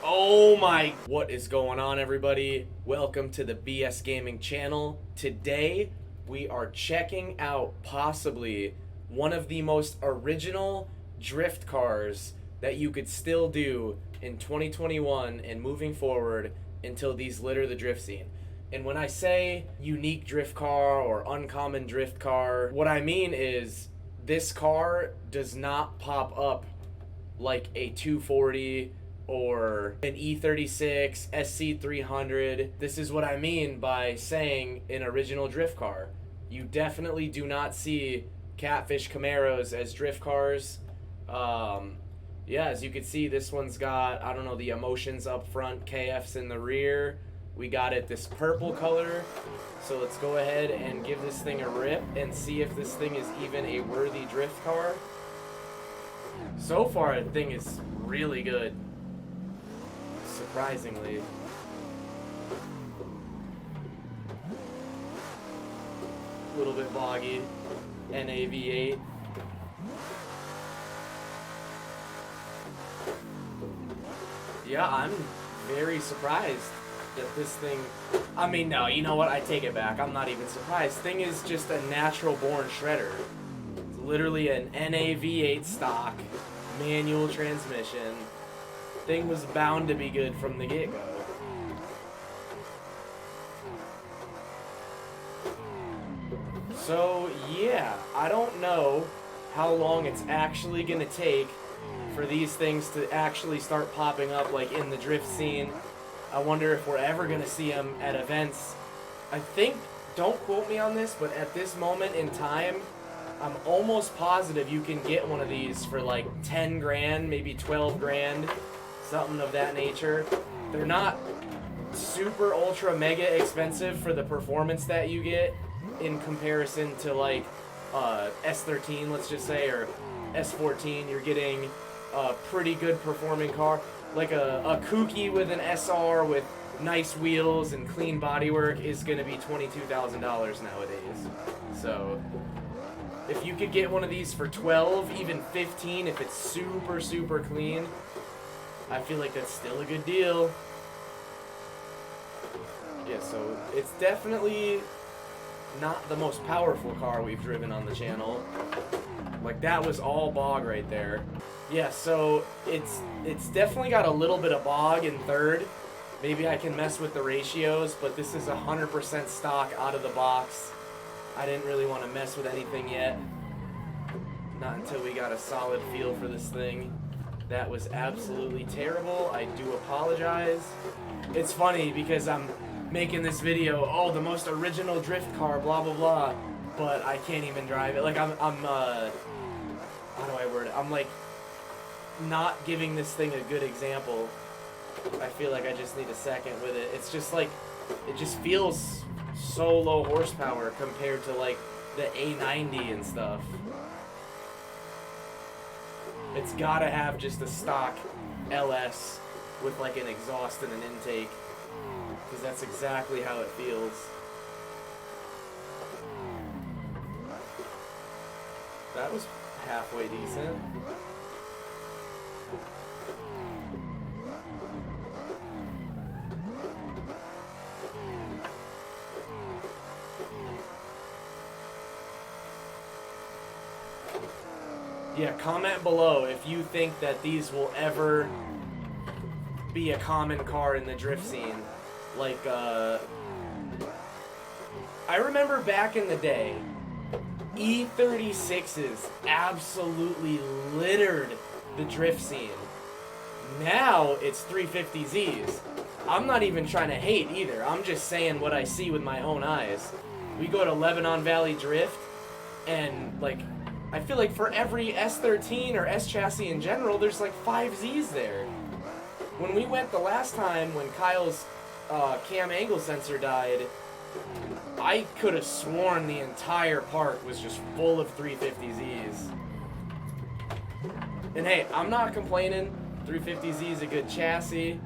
Oh my, what is going on, everybody? Welcome to the BS Gaming channel. Today we are checking out possibly one of the most original drift cars that you could still do in 2021 and moving forward until these litter the drift scene. And when I say unique drift car or uncommon drift car, what I mean is this car does not pop up like a 240 or an E36, SC300. This is what I mean by saying an original drift car. You definitely do not see Catfish Camaros as drift cars. Yeah, as you can see, this one's got, I don't know, the Emotions up front, KF's in the rear. We got it this purple color. So let's go ahead and give this thing a rip and see if this thing is even a worthy drift car. So far, the thing is really good. Surprisingly. A little bit boggy. NAV8. Yeah, I'm very surprised that this thing... I mean, no, you know what? I take it back. I'm not even surprised. Thing is just a natural-born shredder. It's literally an NAV8 stock, manual transmission. Thing was bound to be good from the get-go. So, yeah, I don't know how long it's actually going to take for these things to actually start popping up, like, in the drift scene. I wonder if we're ever going to see them at events. I think, don't quote me on this, but at this moment in time, I'm almost positive you can get one of these for like 10 grand, maybe 12 grand, something of that nature. They're not super ultra mega expensive for the performance that you get in comparison to like S13, let's just say, or S14. You're getting a pretty good performing car. Like a Kooky with an SR with nice wheels and clean bodywork is going to be $22,000 nowadays. So if you could get one of these for 12, even 15, if it's super, super clean, I feel like that's still a good deal. Yeah, so it's definitely not the most powerful car we've driven on the channel. Like, that was all bog right there. Yeah, so it's definitely got a little bit of bog in third. Maybe I can mess with the ratios, but this is 100% stock out of the box. I didn't really want to mess with anything yet. Not until we got a solid feel for this thing. That was absolutely terrible. I do apologize. It's funny because I'm making this video, oh, the most original drift car, blah, blah, blah, but I can't even drive it. Like, how do I word it? I'm, like, not giving this thing a good example. I feel like I just need a second with it. It's just, like, it just feels so low horsepower compared to, like, the A90 and stuff. It's gotta have just a stock LS with, like, an exhaust and an intake, because that's exactly how it feels. That was halfway decent. Yeah, comment below if you think that these will ever be a common car in the drift scene. Like, I remember back in the day, E36s absolutely littered the drift scene. Now it's 350Zs. I'm not even trying to hate either. I'm just saying what I see with my own eyes. We go to Lebanon Valley Drift, and, like, I feel like for every S13 or S chassis in general, there's like 5 Zs there. When we went the last time, when Kyle's cam angle sensor died, I could have sworn the entire park was just full of 350Zs. And hey, I'm not complaining. 350Z is a good chassis.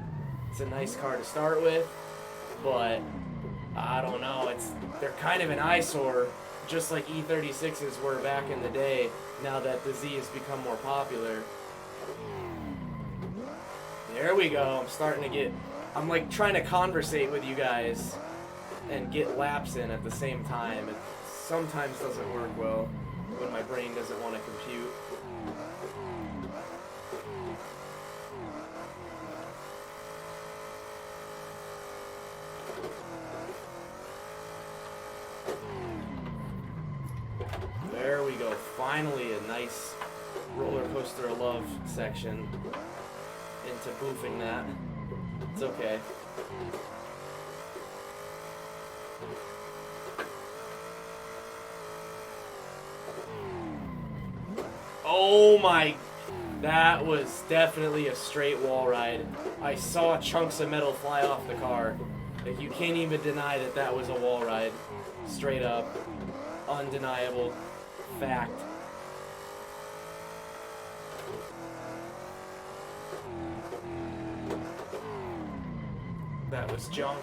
It's a nice car to start with, but I don't know. They're kind of an eyesore, just like E36s were back in the day. Now that the Z has become more popular. There we go. I'm like trying to conversate with you guys and get laps in at the same time. It sometimes doesn't work well when my brain doesn't want to compute. There we go. Finally, a nice roller coaster of love section into boofing that. It's okay. Oh my, that was definitely a straight wall ride. I saw chunks of metal fly off the car. Like, you can't even deny that that was a wall ride. Straight up. Undeniable fact. That was junk.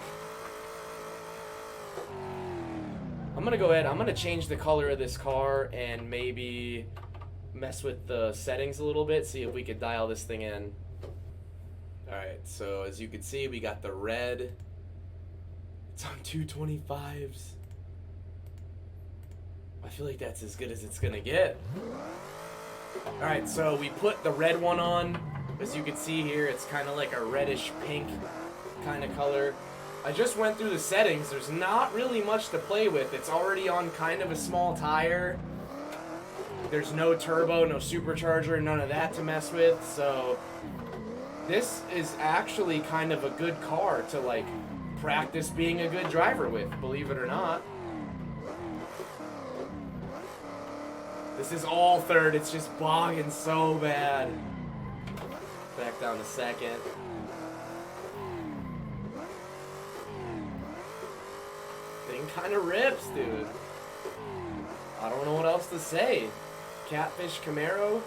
I'm gonna go ahead, I'm gonna change the color of this car and maybe mess with the settings a little bit, see if we could dial this thing in. Alright, so as you can see, we got the red. It's on 225s. I feel like that's as good as it's gonna get. Alright, so we put the red one on. As you can see here, it's kind of like a reddish pink kind of color. I just went through the settings. There's not really much to play with. It's already on kind of a small tire. There's no turbo, no supercharger, none of that to mess with. So this is actually kind of a good car to like practice being a good driver with, believe it or not. This is all third. It's just bogging so bad. Back down to second. Thing kind of rips, dude. I don't know what else to say. Catfish Camaro.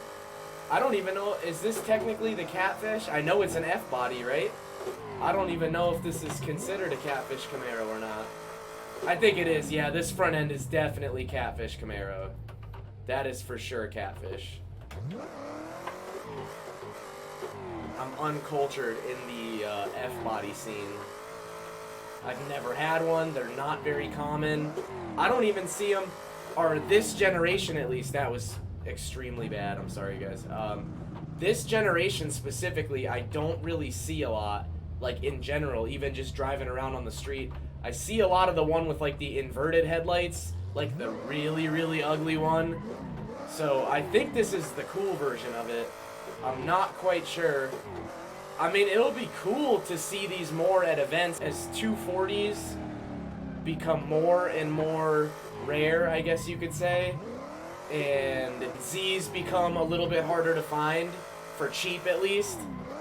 I don't even know. Is this technically the Catfish? I know it's an F body, right? I don't even know if this is considered a Catfish Camaro or not. I think it is. Yeah, this front end is definitely Catfish Camaro. That is for sure Catfish. I'm uncultured in the F-body scene. I've never had one. They're not very common. I don't even see them, or this generation at least. That was extremely bad. I'm sorry, guys. This generation specifically, I don't really see a lot. Like, in general, even just driving around on the street. I see a lot of the one with, like, the inverted headlights. Like, the really, really ugly one. So, I think this is the cool version of it. I'm not quite sure. I mean, it'll be cool to see these more at events as 240s become more and more rare, I guess you could say. And Z's become a little bit harder to find, for cheap at least.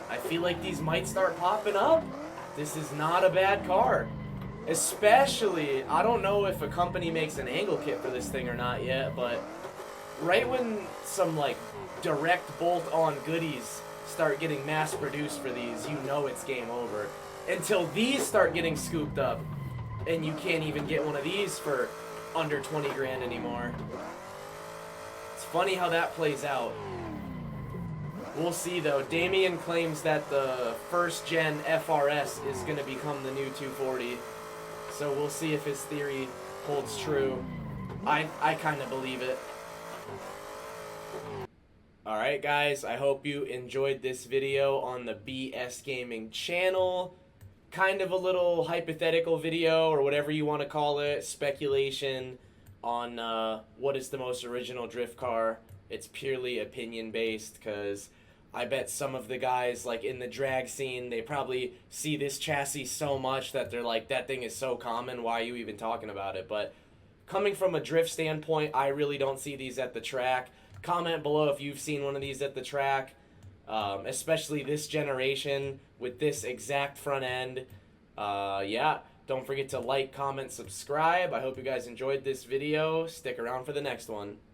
I feel like these might start popping up. This is not a bad car. Especially, I don't know if a company makes an angle kit for this thing or not yet, but right when some like direct bolt-on goodies start getting mass-produced for these, you know it's game over. Until these start getting scooped up, and you can't even get one of these for under 20 grand anymore. It's funny how that plays out. We'll see though. Damien claims that the first gen FRS is going to become the new 240. So we'll see if his theory holds true. I kind of believe it. Alright guys, I hope you enjoyed this video on the BS Gaming channel. Kind of a little hypothetical video, or whatever you want to call it, speculation on what is the most original drift car. It's purely opinion based, because I bet some of the guys like in the drag scene, they probably see this chassis so much that they're like, that thing is so common, why are you even talking about it? But coming from a drift standpoint, I really don't see these at the track. Comment below if you've seen one of these at the track, especially this generation with this exact front end. Yeah, don't forget to like, comment, subscribe. I hope you guys enjoyed this video. Stick around for the next one.